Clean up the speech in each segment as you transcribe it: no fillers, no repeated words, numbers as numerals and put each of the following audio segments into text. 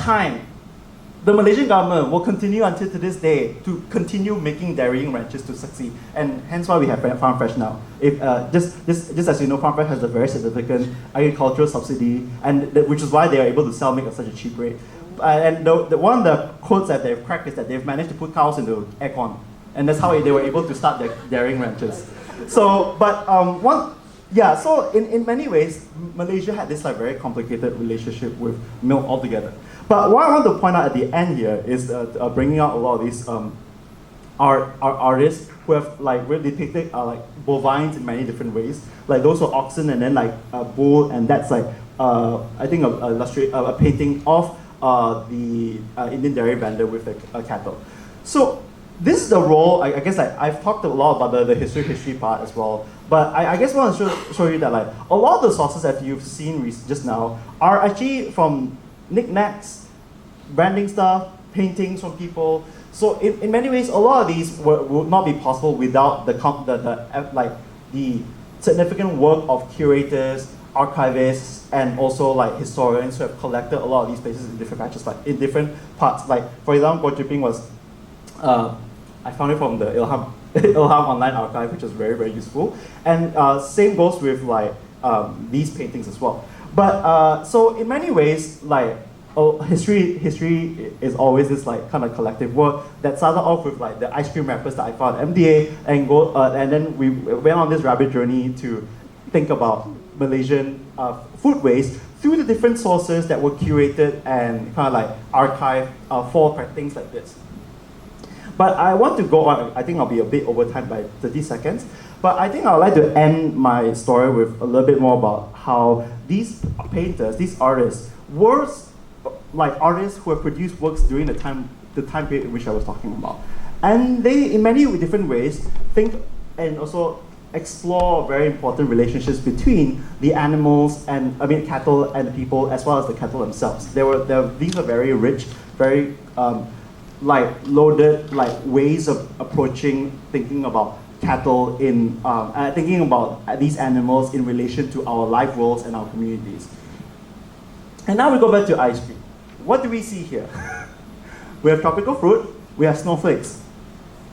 time, the Malaysian government will continue until to this day to continue making dairying ranches to succeed, and hence why we have Farm Fresh now. If just as you know, Farm Fresh has a very significant agricultural subsidy, and which is why they are able to sell milk at such a cheap rate. And one of the codes that they've cracked is that they've managed to put cows into aircon, and that's how they were able to start their dairying ranches. So, so in many ways, Malaysia had this like very complicated relationship with milk altogether. But what I want to point out at the end here is bringing out a lot of these artists who have like really depicted like bovines in many different ways. Like those were oxen, and then like a bull, and that's like I think a painting of the Indian dairy vendor with the cattle. So this is the role. I guess I've talked a lot about the history part as well. But I guess I want to show you that like a lot of the sources that you've seen just now are actually from knickknacks, branding stuff, paintings from people. So in many ways, a lot of these would not be possible without the significant work of curators, archivists, and also like historians who have collected a lot of these places in different patches, like in different parts. Like for example, dripping was I found it from the Ilham online archive, which is very, very useful. And same goes with like these paintings as well. But so in many ways, like history is always this like kind of collective work that started off with like the ice cream wrappers that I found at MDA, and then we went on this rabbit journey to think about Malaysian food waste through the different sources that were curated and kind of like archived for things like this. But I want to go on. I think I'll be a bit over time by 30 seconds. But I think I'd like to end my story with a little bit more about how these painters, these artists, were like artists who have produced works during the time period in which I was talking about. And they, in many different ways, think and also explore very important relationships between the animals and, cattle and people, as well as the cattle themselves. These are very rich, very loaded ways of approaching thinking about cattle in thinking about these animals in relation to our life worlds and our communities. And now we go back to ice cream. What do we see here? We have tropical fruit. We have snowflakes.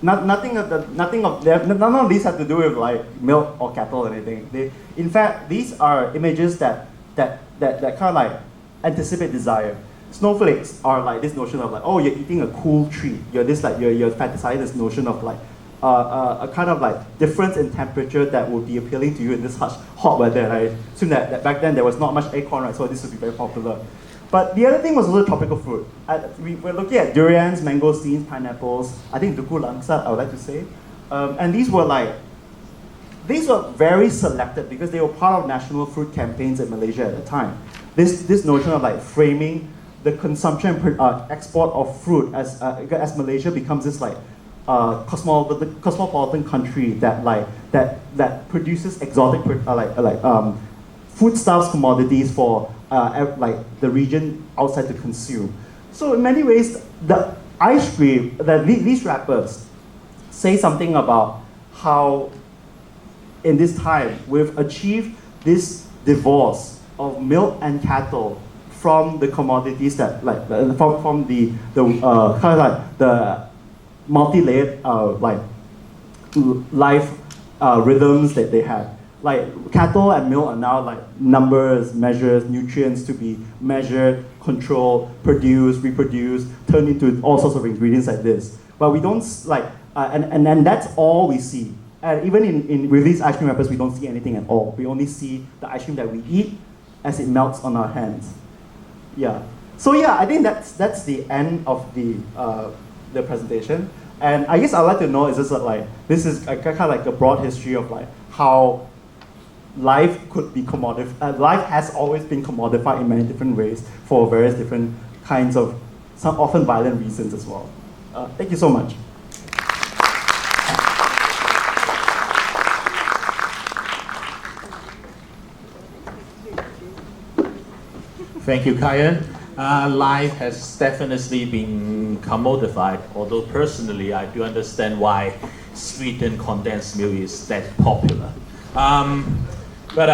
None of these have to do with like milk or cattle or anything. In fact, these are images that kind of like anticipate desire. Snowflakes are like this notion of like, oh, you're eating a cool treat. You're fantasizing this notion of like a kind of like difference in temperature that would be appealing to you in this hot weather. And I assume that back then there was not much aircon, right? So this would be very popular. But the other thing was also tropical fruit. We're looking at durians, mangosteens, pineapples. I think duku langsat, I would like to say. And these were very selected because they were part of national fruit campaigns in Malaysia at the time. This notion of like framing the consumption and export of fruit as Malaysia becomes this like cosmopolitan country that produces exotic foodstuffs, commodities for the region outside to consume. So in many ways, the ice cream, these wrappers say something about how in this time we've achieved this divorce of milk and cattle from the commodities that from the kind of like the multi-layered life rhythms that they had. Like cattle and milk are now like numbers, measures, nutrients to be measured, controlled, produced, reproduced, turned into all sorts of ingredients like this. But we don't and that's all we see. And even with these ice cream wrappers, we don't see anything at all. We only see the ice cream that we eat as it melts on our hands. Yeah. So yeah, I think that's the end of the presentation. And I guess I'd like to know is this is kind of like a broad history of like how life could be commodified. Life has always been commodified in many different ways for various different kinds of, some often violent reasons as well. Thank you so much. Thank you, Yern. Life has definitely been commodified, although personally I do understand why sweetened condensed milk is that popular. But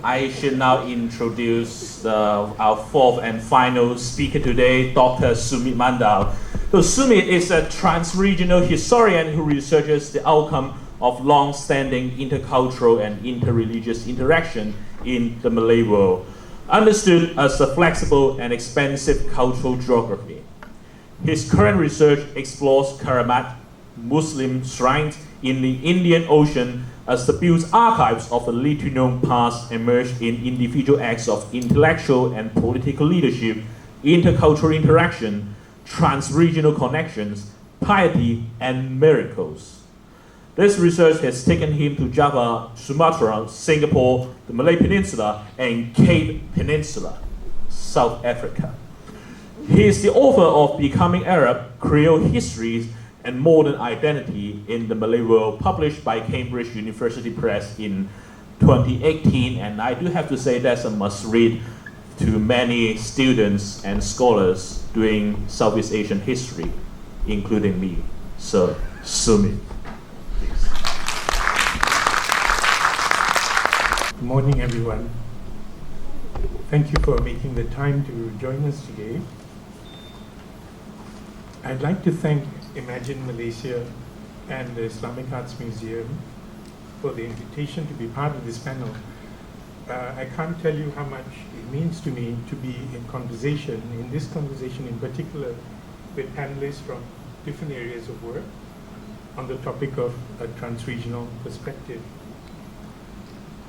I should now introduce our fourth and final speaker today, Dr. Sumit Mandal. So Sumit is a trans-regional historian who researches the outcome of long-standing intercultural and interreligious interaction in the Malay world, understood as a flexible and expansive cultural geography. His current research explores Karamat Muslim shrines in the Indian Ocean as the built archives of a little-known past emerged in individual acts of intellectual and political leadership, intercultural interaction, trans-regional connections, piety, and miracles. This research has taken him to Java, Sumatra, Singapore, the Malay Peninsula, and Cape Peninsula, South Africa. He is the author of Becoming Arab, Creole Histories, and Modern Identity in the Malay World, published by Cambridge University Press in 2018, and I do have to say that's a must-read to many students and scholars doing Southeast Asian history, including me. So, Sumit, please. Good morning, everyone. Thank you for making the time to join us today. I'd like to thank Imagine Malaysia and the Islamic Arts Museum for the invitation to be part of this panel. I can't tell you how much it means to me to be in this conversation in particular, with panelists from different areas of work on the topic of a trans-regional perspective.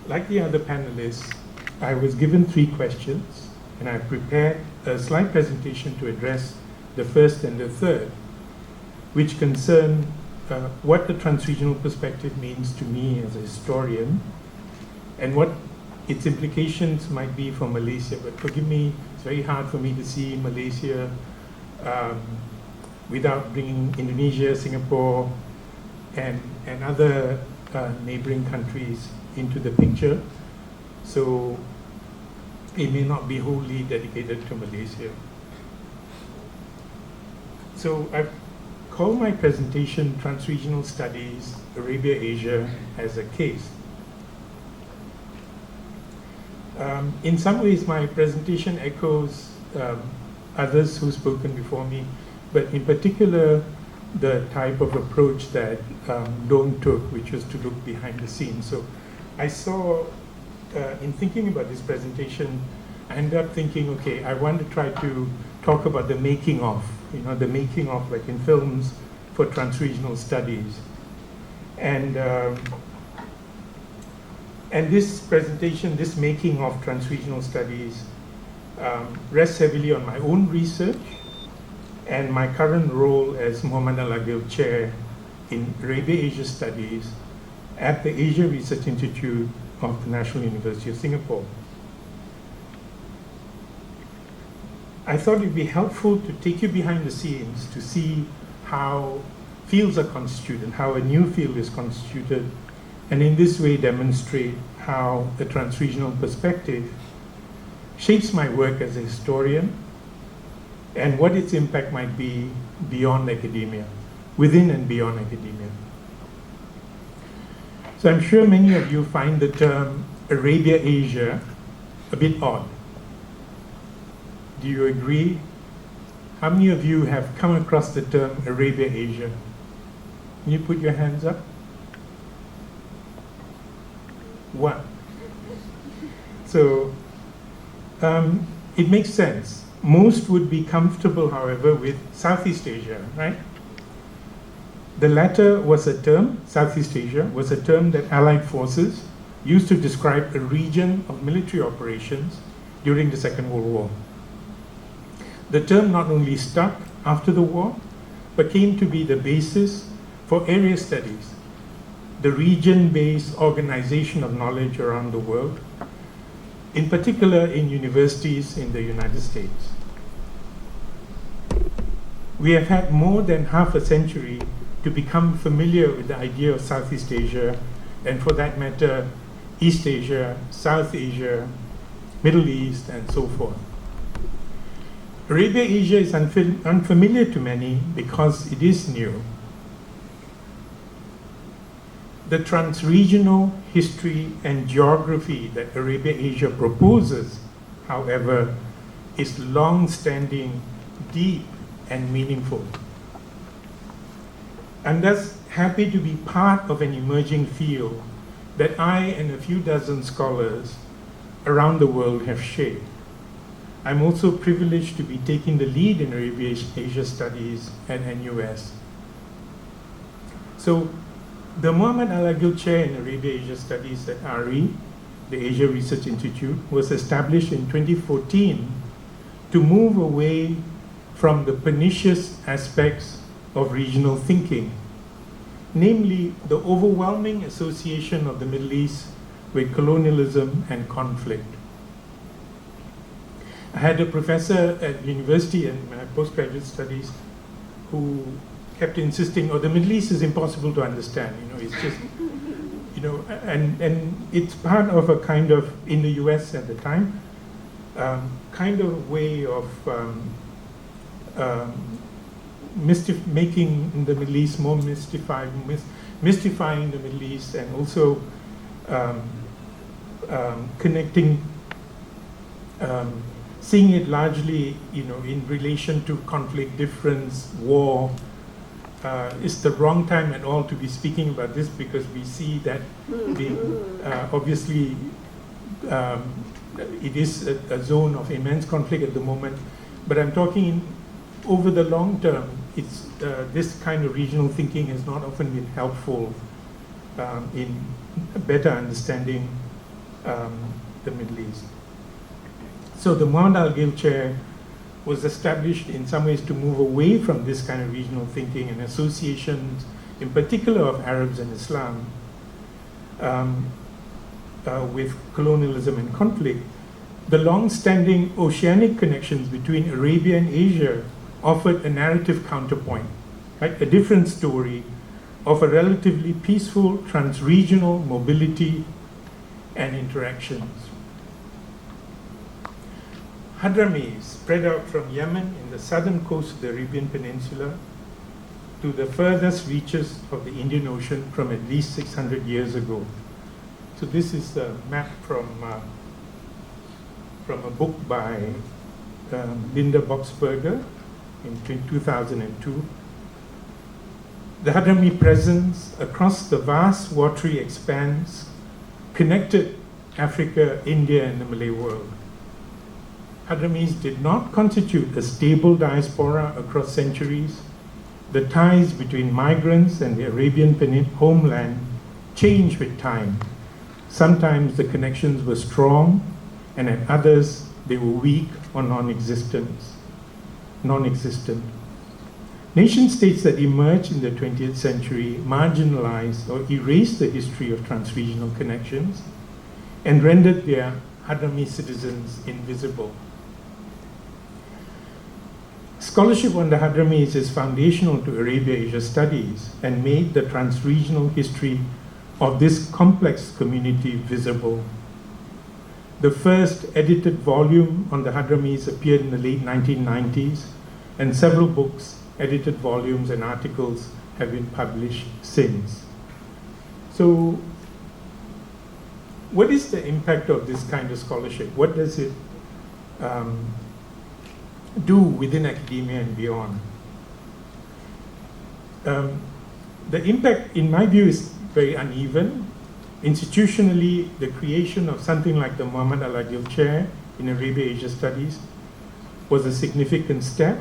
Like the other panelists, I was given 3 questions, and I prepared a slide presentation to address the first and the third, which concern what the trans-regional perspective means to me as a historian, and what its implications might be for Malaysia. But forgive me, it's very hard for me to see Malaysia without bringing Indonesia, Singapore, and other neighboring countries into the picture. So it may not be wholly dedicated to Malaysia. So I've called my presentation Trans-Regional Studies, Arabia-Asia as a Case. In some ways, my presentation echoes others who've spoken before me, but in particular, the type of approach that Loong took, which was to look behind the scenes. So I saw, in thinking about this presentation, I ended up thinking, okay, I want to try to talk about the making of, the making of, like in films, for trans-regional studies. And this presentation, this making of trans-regional studies, rests heavily on my own research and my current role as Muhammad Al-Agil Chair in Arabia-Asia Studies at the Asia Research Institute of the National University of Singapore. I thought it'd be helpful to take you behind the scenes to see how fields are constituted, how a new field is constituted, and in this way demonstrate how a trans-regional perspective shapes my work as a historian and what its impact might be beyond academia, within and beyond academia. So I'm sure many of you find the term Arabia-Asia a bit odd. Do you agree? How many of you have come across the term Arabia-Asia? Can you put your hands up? 1. So it makes sense. Most would be comfortable, however, with Southeast Asia, right? The latter was a term, Southeast Asia, was a term that Allied forces used to describe a region of military operations during the Second World War. The term not only stuck after the war, but came to be the basis for area studies, the region-based organization of knowledge around the world, in particular in universities in the United States. We have had more than half a century to become familiar with the idea of Southeast Asia, and for that matter, East Asia, South Asia, Middle East, and so forth. Arabia-Asia is unfamiliar to many because it is new. The trans-regional history and geography that Arabia-Asia proposes, however, is long-standing, deep, and meaningful. I'm thus happy to be part of an emerging field that I and a few dozen scholars around the world have shaped. I'm also privileged to be taking the lead in Arabia-Asia Studies at NUS. So, the Muhammad Al-Agil Chair in Arabia-Asia Studies at ARI, the Asia Research Institute, was established in 2014 to move away from the pernicious aspects of regional thinking, namely the overwhelming association of the Middle East with colonialism and conflict. I had a professor at university and my postgraduate studies who kept insisting, oh, the Middle East is impossible to understand, it's just, and it's part of a kind of, in the US at the time, kind of way of making the Middle East more mystifying the Middle East, and also connecting, seeing it largely, in relation to conflict, difference, war. It's the wrong time at all to be speaking about this because we see that being obviously it is a zone of immense conflict at the moment. But I'm talking over the long term. It's this kind of regional thinking has not often been helpful in better understanding the Middle East. So the Muhammad Al-Agil Chair was established in some ways to move away from this kind of regional thinking and associations, in particular of Arabs and Islam, with colonialism and conflict. The long-standing oceanic connections between Arabia and Asia offered a narrative counterpoint, right? A different story of a relatively peaceful trans-regional mobility and interactions. Hadramis spread out from Yemen in the southern coast of the Arabian Peninsula to the furthest reaches of the Indian Ocean from at least 600 years ago. So this is a map from a book by Linda Boxberger in 2002. The Hadrami presence across the vast watery expanse connected Africa, India, and the Malay world. Hadramis did not constitute a stable diaspora across centuries. The ties between migrants and the Arabian homeland changed with time. Sometimes the connections were strong, and at others they were weak or non-existent. Nation states that emerged in the 20th century marginalized or erased the history of trans-regional connections and rendered their Hadrami citizens invisible. Scholarship on the Hadramis is foundational to Arabia-Asia studies and made the trans-regional history of this complex community visible. The first edited volume on the Hadramis appeared in the late 1990s, and several books, edited volumes, and articles have been published since. So, what is the impact of this kind of scholarship? What does it do within academia and beyond? The impact, in my view, is very uneven. Institutionally, the creation of something like the Muhammad Al-Agil Chair in Arabia-Asia Studies was a significant step.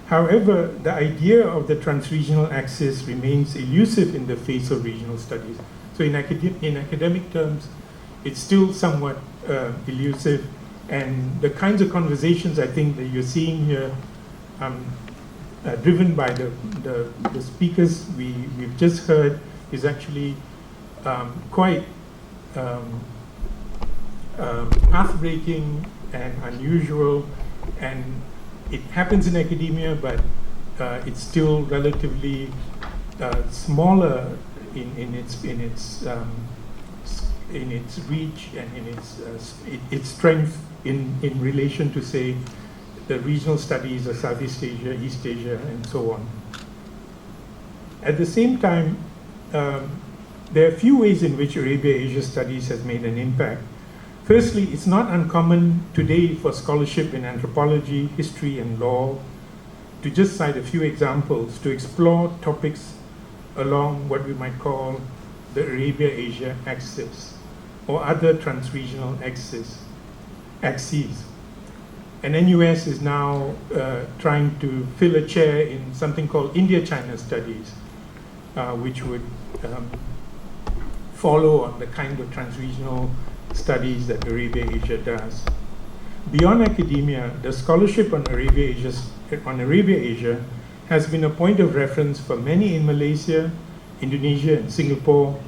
However, the idea of the trans-regional axis remains elusive in the face of regional studies. So in academic terms, it's still somewhat elusive, and the kinds of conversations I think that you're seeing here, driven by the speakers we've just heard, is actually quite path-breaking and unusual, and it happens in academia, but it's still relatively smaller in its reach and in its strength in relation to, say, the regional studies of Southeast Asia, East Asia, and so on. At the same time, There are a few ways in which Arabia-Asia studies has made an impact. Firstly, it's not uncommon today for scholarship in anthropology, history, and law to just cite a few examples to explore topics along what we might call the Arabia-Asia axis or other transregional axes. And NUS is now trying to fill a chair in something called India-China studies, which would follow on the kind of transregional studies that Arabia-Asia does. Beyond academia, the scholarship on Arabia-Asia has been a point of reference for many in Malaysia, Indonesia, and Singapore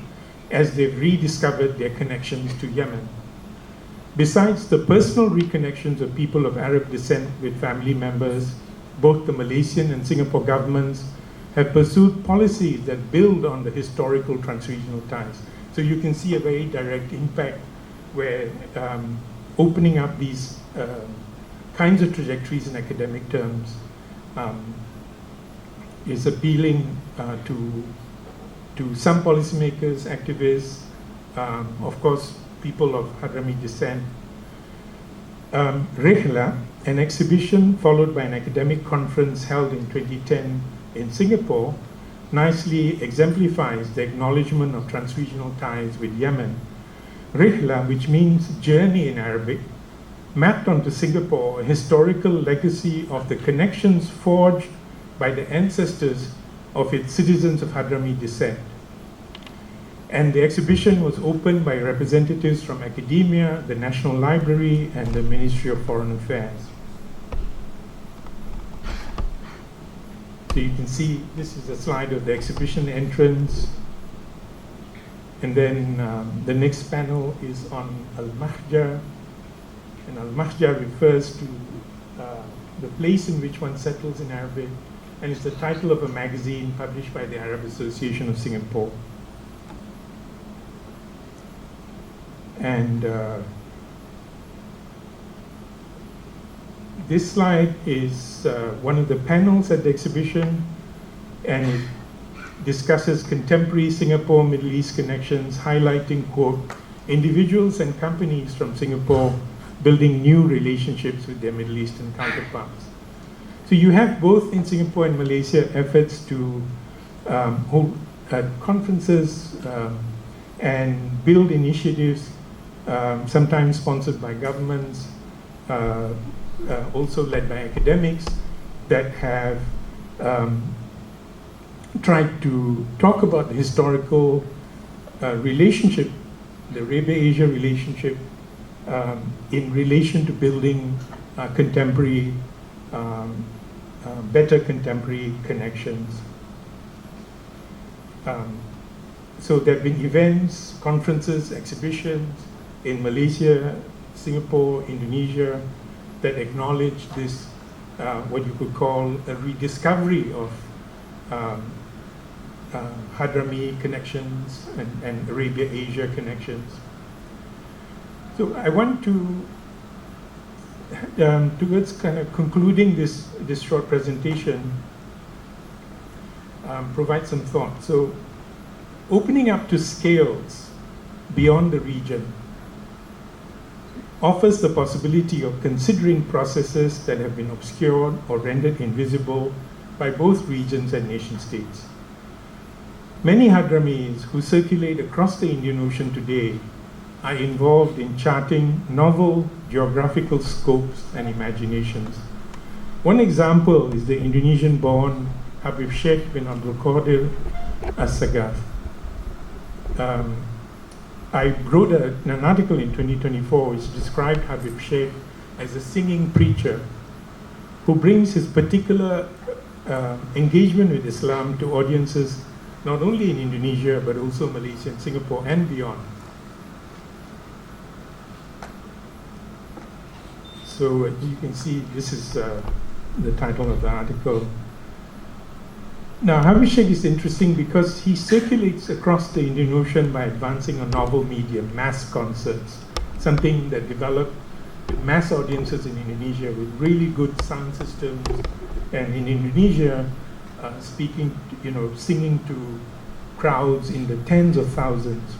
as they've rediscovered their connections to Yemen. Besides the personal reconnections of people of Arab descent with family members, both the Malaysian and Singapore governments have pursued policies that build on the historical transregional ties. So you can see a very direct impact where opening up these kinds of trajectories in academic terms is appealing to some policymakers, activists, of course, people of Hadrami descent. Rihla, an exhibition followed by an academic conference held in 2010 in Singapore, nicely exemplifies the acknowledgement of transregional ties with Yemen. Rihla, which means journey in Arabic, mapped onto Singapore a historical legacy of the connections forged by the ancestors of its citizens of Hadrami descent. And the exhibition was opened by representatives from academia, the National Library, and the Ministry of Foreign Affairs. So you can see this is a slide of the exhibition entrance. And then the next panel is on Al-Mahjar. And Al-Mahjar refers to the place in which one settles in Arabic, and it's the title of a magazine published by the Arab Association of Singapore. And this slide is one of the panels at the exhibition, and it discusses contemporary Singapore Middle East connections, highlighting, quote, individuals and companies from Singapore building new relationships with their Middle Eastern counterparts. So you have both in Singapore and Malaysia efforts to hold conferences and build initiatives, sometimes sponsored by governments, also led by academics, that have tried to talk about the historical relationship, the Arabia-Asia relationship, in relation to building contemporary, better contemporary connections. So there have been events, conferences, exhibitions in Malaysia, Singapore, Indonesia, that acknowledge this, what you could call a rediscovery of Hadrami connections and Arabia-Asia connections. So I want to, towards kind of concluding this short presentation, provide some thought. So opening up to scales beyond the region offers the possibility of considering processes that have been obscured or rendered invisible by both regions and nation states. Many Hadramis who circulate across the Indian Ocean today are involved in charting novel geographical scopes and imaginations. One example is the Indonesian-born Habib Sheikh bin Abdul Qadir As-Sagaf. I wrote an article in 2024 which described Habib Sheikh as a singing preacher who brings his particular engagement with Islam to audiences not only in Indonesia but also Malaysia and Singapore and beyond. So you can see this is the title of the article. Now, Habib Sheikh is interesting because he circulates across the Indian Ocean by advancing a novel medium, mass concerts, something that developed with mass audiences in Indonesia with really good sound systems, and in Indonesia, singing to crowds in the tens of thousands.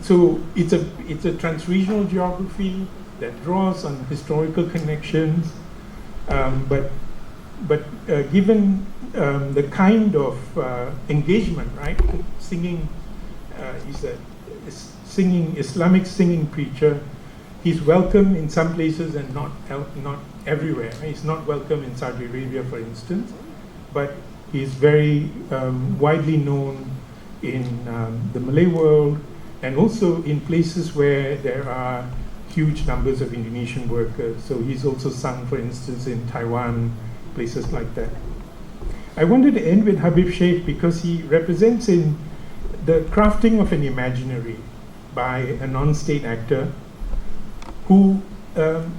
So it's a transregional geography that draws on historical connections, but given the kind of engagement, right? Singing, he's a Islamic singing preacher. He's welcome in some places and not everywhere. He's not welcome in Saudi Arabia, for instance, but he's very widely known in the Malay world, and also in places where there are huge numbers of Indonesian workers. So he's also sung, for instance, in Taiwan, places like that. I wanted to end with Habib Sheikh because he represents in the crafting of an imaginary by a non-state actor who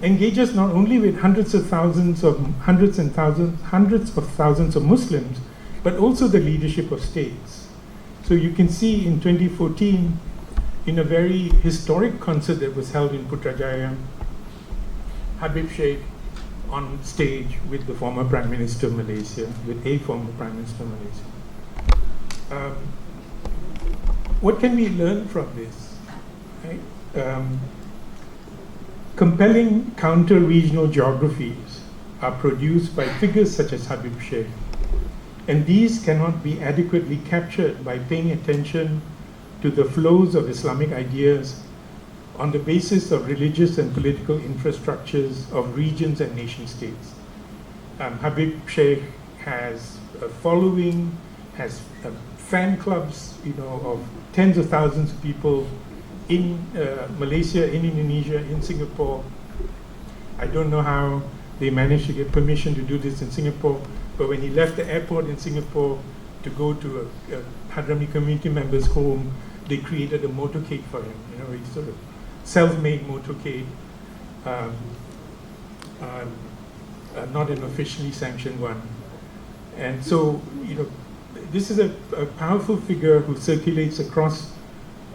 engages not only with hundreds of thousands of Muslims, but also the leadership of states. So you can see in 2014, in a very historic concert that was held in Putrajaya, Habib Sheikh on stage with the former Prime Minister of Malaysia, with a former Prime Minister of Malaysia. What can we learn from this? Right? Compelling counter-regional geographies are produced by figures such as Habib Sheikh, and these cannot be adequately captured by paying attention to the flows of Islamic ideas on the basis of religious and political infrastructures of regions and nation states. Habib Sheikh has a following, has fan clubs, of tens of thousands of people in Malaysia, in Indonesia, in Singapore. I don't know how they managed to get permission to do this in Singapore, but when he left the airport in Singapore to go to a Hadrami community member's home, they created a motorcade for him. He's sort of self-made motorcade, not an officially sanctioned one. And so, this is a powerful figure who circulates across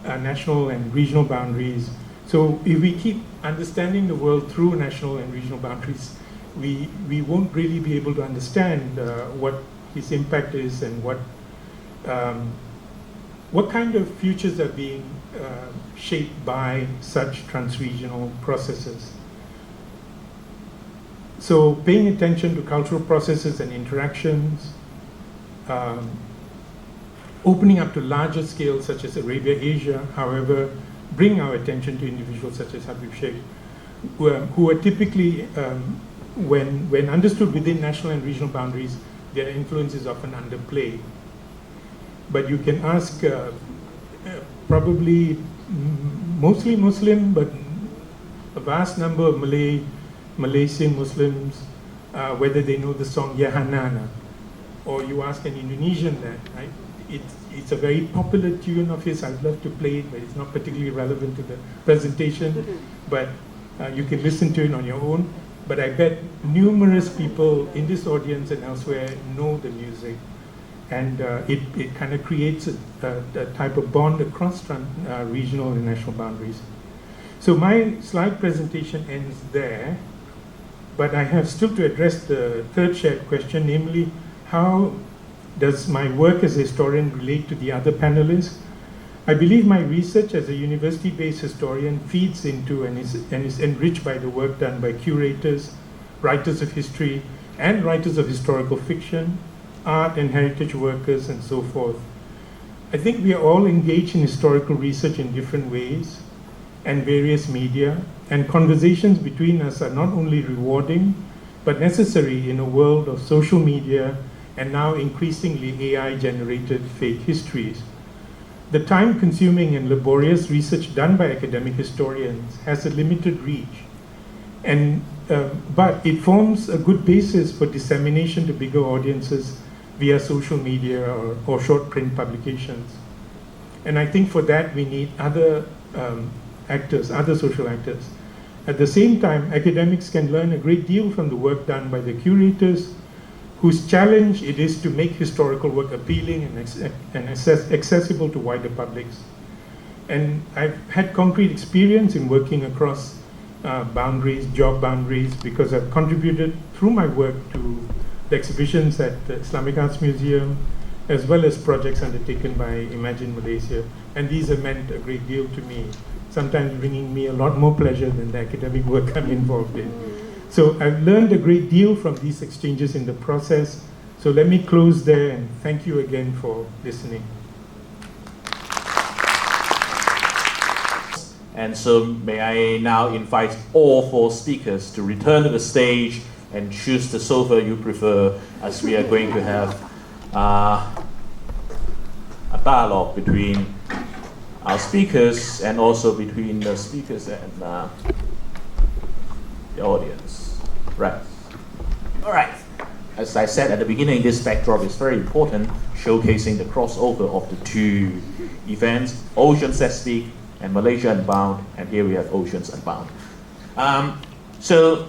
national and regional boundaries. So if we keep understanding the world through national and regional boundaries, we won't really be able to understand what his impact is and what kind of futures are being shaped by such transregional processes. So paying attention to cultural processes and interactions, opening up to larger scales such as Arabia, Asia, however, bring our attention to individuals such as Habib Sheikh, who are typically, when understood within national and regional boundaries, their influence is often underplayed. But you can ask probably mostly Muslim, but a vast number of Malaysian Muslims, whether they know the song Ya Hanana, or you ask an Indonesian that, right? It's a very popular tune of his. I'd love to play it, but it's not particularly relevant to the presentation. But you can listen to it on your own. But I bet numerous people in this audience and elsewhere know the music. And it kind of creates a type of bond across regional and national boundaries. So my slide presentation ends there, but I have still to address the third shared question, namely, how does my work as a historian relate to the other panelists? I believe my research as a university-based historian feeds into and is enriched by the work done by curators, writers of history, and writers of historical fiction, art and heritage workers, and so forth. I think we are all engaged in historical research in different ways and various media, and conversations between us are not only rewarding, but necessary in a world of social media and now increasingly AI-generated fake histories. The time-consuming and laborious research done by academic historians has a limited reach, but it forms a good basis for dissemination to bigger audiences via social media or short print publications. And I think for that we need other actors, other social actors. At the same time, academics can learn a great deal from the work done by the curators, whose challenge it is to make historical work appealing and accessible to wider publics. And I've had concrete experience in working across boundaries, job boundaries, because I've contributed through my work to the exhibitions at the Islamic Arts Museum, as well as projects undertaken by Imagine Malaysia. And these have meant a great deal to me, sometimes bringing me a lot more pleasure than the academic work I'm involved in. So I've learned a great deal from these exchanges in the process. So let me close there and thank you again for listening. And so may I now invite all 4 speakers to return to the stage and choose the sofa you prefer, as we are going to have a dialogue between our speakers and also between the speakers and the audience. Right. All right. As I said at the beginning, this backdrop is very important, showcasing the crossover of the 2 events, Oceans That Speak and Malaysia Unbound, and here we have Oceans Unbound. So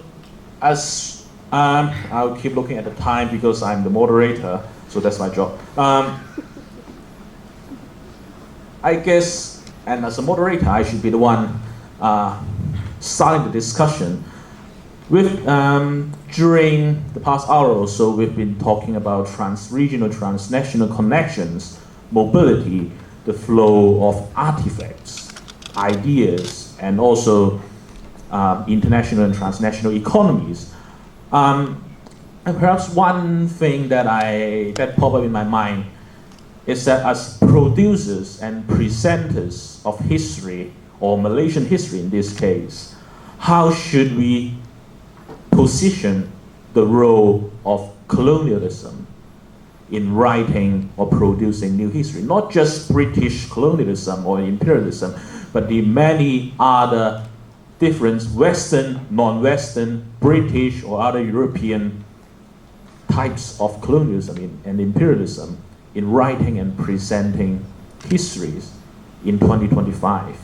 as I'll keep looking at the time because I'm the moderator, so that's my job. I guess, and as a moderator, I should be the one starting the discussion. During the past hour or so, we've been talking about trans-regional, transnational connections, mobility, the flow of artifacts, ideas, and also international and transnational economies. And perhaps one thing that popped up in my mind is that as producers and presenters of history, or Malaysian history in this case, how should we position the role of colonialism in writing or producing new history? Not just British colonialism or imperialism, but the many other different Western, non-Western, British or other European types of colonialism and imperialism in writing and presenting histories in 2025,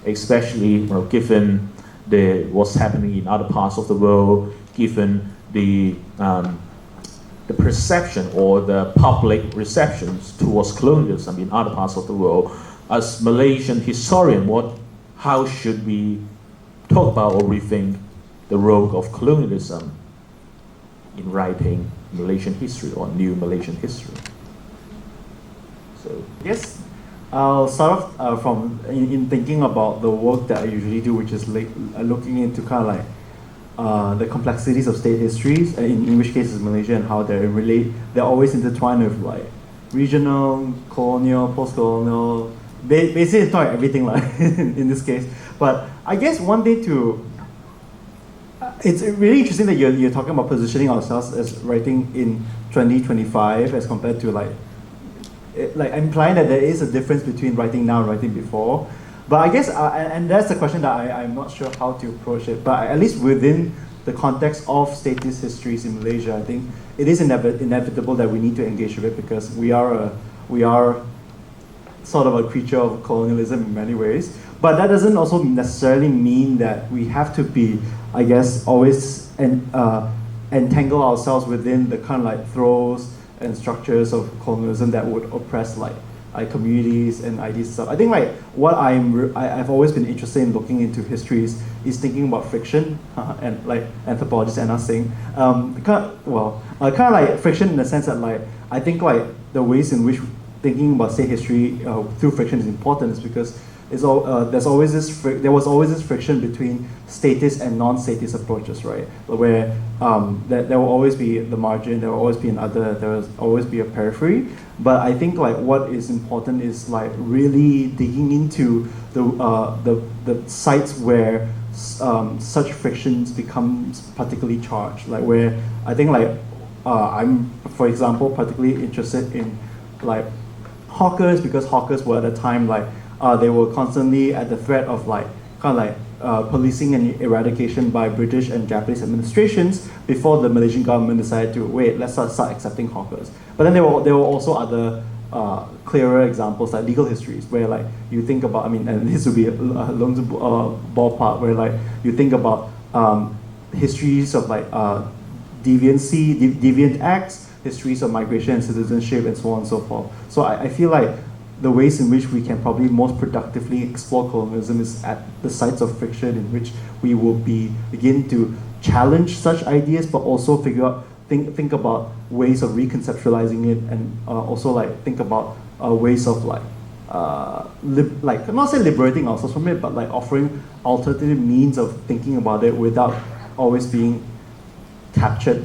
especially given what's happening in other parts of the world, given the perception or the public receptions towards colonialism in other parts of the world. As Malaysian historian, how should we talk about or rethink the role of colonialism in writing Malaysian history or new Malaysian history? So Yes, I'll start off from in thinking about the work that I usually do, which is looking into kind of like the complexities of state histories, in which case is Malaysia, and how they're always intertwined with like regional, colonial, post-colonial, basically it's not everything like in this case. But I guess one thing it's really interesting that you're talking about positioning ourselves as writing in 2025 as compared to like implying that there is a difference between writing now and writing before. But I guess, and that's the question that I'm not sure how to approach it, but at least within the context of statist histories in Malaysia, I think it is inevitable that we need to engage with it, because we are sort of a creature of colonialism in many ways. But that doesn't also necessarily mean that we have to be, I guess, always entangle ourselves within the kind of like throes and structures of colonialism that would oppress like communities and ideas and stuff. I think like what I've always been interested in looking into histories is thinking about friction, and like anthropologists and us saying, kind of like friction in the sense that like I think like the ways in which thinking about state history through friction is important is because there was always this friction between statist and non-statist approaches, right? Where there will always be the margin, there will always be there will always be a periphery. But I think like what is important is like really digging into the sites where such frictions becomes particularly charged. Like where I think like I'm, for example, particularly interested in like hawkers, because hawkers were at a time like they were constantly at the threat of like kind of like policing and eradication by British and Japanese administrations before the Malaysian government decided to wait, let's start accepting hawkers. But then there were also other clearer examples like legal histories where like you think about, I mean, and this would be a Loong's ballpark, where like you think about histories of like deviant acts, histories of migration and citizenship, and so on and so forth. So I feel like the ways in which we can probably most productively explore colonialism is at the sites of friction in which we will begin to challenge such ideas, but also figure out think about ways of reconceptualizing it, and also like think about ways of like not say liberating ourselves from it, but like offering alternative means of thinking about it without always being captured